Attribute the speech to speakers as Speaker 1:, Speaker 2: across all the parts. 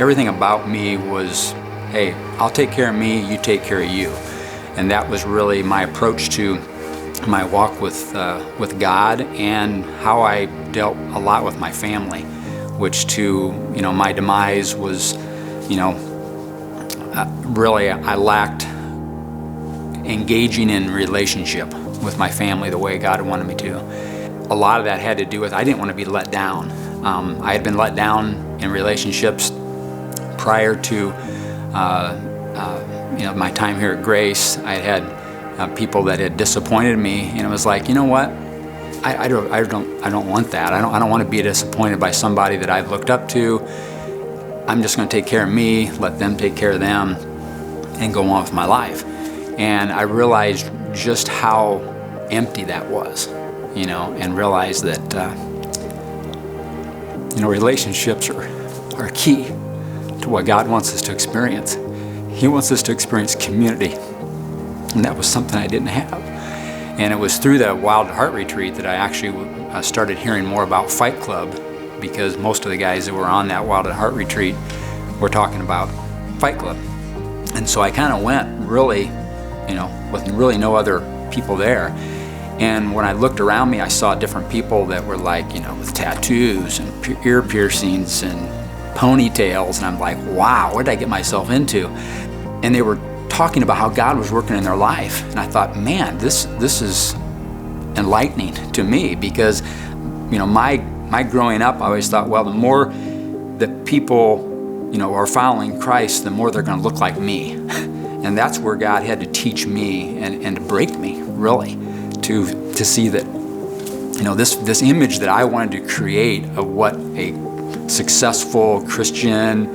Speaker 1: everything about me was, hey, I'll take care of me, you take care of you. And that was really my approach to my walk with God, and how I dealt a lot with my family, which to my demise was, really I lacked engaging in relationship with my family the way God wanted me to. A lot of that had to do with I didn't want to be let down. I had been let down in relationships prior to my time here at Grace. I had people that had disappointed me, and it was like, you know what? I don't want that. I don't want to be disappointed by somebody that I've looked up to. I'm just going to take care of me, let them take care of them, and go on with my life. And I realized just how empty that was, and realized that relationships are key to what God wants us to experience. He wants us to experience community, and that was something I didn't have. And it was through the Wild at Heart retreat that I actually started hearing more about Fight Club, because most of the guys that were on that Wild at Heart retreat were talking about Fight Club. And so I kind of went really, with really no other people there. And when I looked around me, I saw different people that were like, with tattoos and ear piercings and ponytails, and I'm like, wow, what did I get myself into? And they were talking about how God was working in their life, and I thought, man, this is enlightening to me, because my growing up, I always thought, well, the more that people are following Christ, the more they're going to look like me. And that's where God had to teach me and to break me, really, to see that this image that I wanted to create of what a successful Christian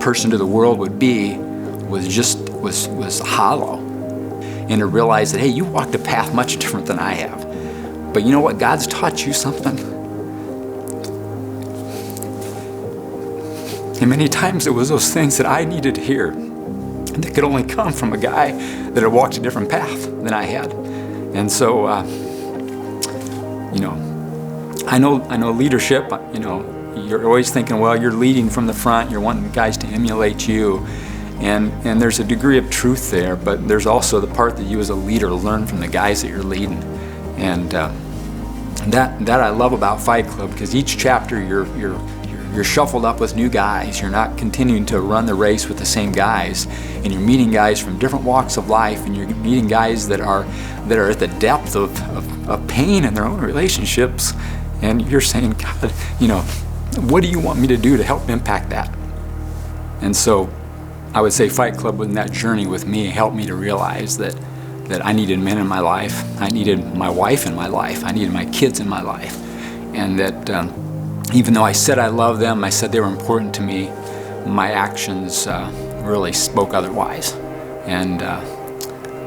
Speaker 1: person to the world would be was hollow. And to realize that, hey, you walked a path much different than I have. But you know what? God's taught you something. And many times it was those things that I needed to hear, and that could only come from a guy that had walked a different path than I had. And so, I know leadership, you're always thinking, well, you're leading from the front, you're wanting guys to emulate you. And there's a degree of truth there, but there's also the part that you as a leader learn from the guys that you're leading. And that I love about Fight Club, because each chapter you're shuffled up with new guys. You're not continuing to run the race with the same guys, and you're meeting guys from different walks of life, and you're meeting guys that are at the depth of pain in their own relationships, and you're saying, God, what do you want me to do to help impact that? And so I would say Fight Club in that journey with me helped me to realize that I needed men in my life, I needed my wife in my life, I needed my kids in my life, and that even though I said I loved them, I said they were important to me, my actions really spoke otherwise. And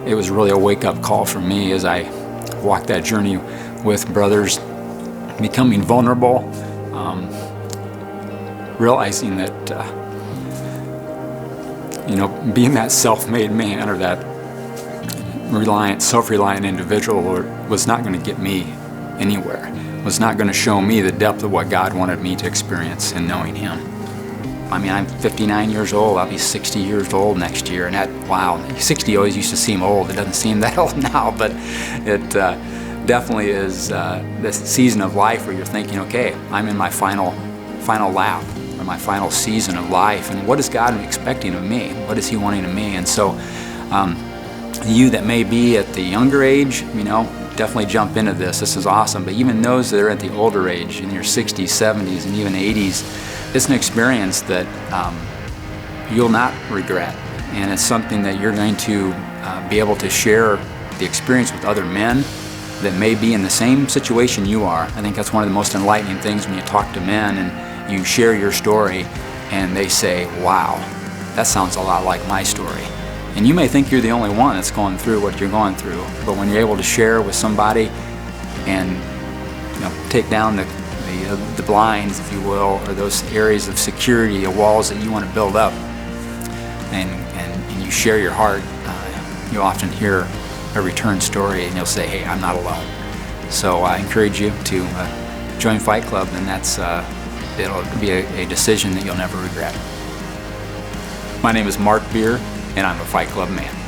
Speaker 1: it was really a wake-up call for me as I walked that journey with brothers, becoming vulnerable, realizing that being that self-made man, or that self-reliant individual was not going to get me anywhere. Was not going to show me the depth of what God wanted me to experience in knowing Him. I mean, I'm 59 years old. I'll be 60 years old next year, and wow, 60 always used to seem old. It doesn't seem that old now, but it definitely is this season of life where you're thinking, okay, I'm in my final lap, or my final season of life, and what is God expecting of me? What is He wanting of me? And so, you that may be at the younger age, definitely jump into this. This is awesome. But even those that are at the older age, in your 60s, 70s, and even 80s, it's an experience that you'll not regret. And it's something that you're going to be able to share the experience with other men that may be in the same situation you are. I think that's one of the most enlightening things when you talk to men and you share your story and they say, wow, that sounds a lot like my story. And you may think you're the only one that's going through what you're going through, but when you're able to share with somebody and take down the blinds, if you will, or those areas of security, the walls that you want to build up, and you share your heart, you often hear a return story, and you'll say, hey, I'm not alone. So I encourage you to join Fight Club, and it'll be a decision that you'll never regret. My name is Mark Beer, and I'm a Fight Club man.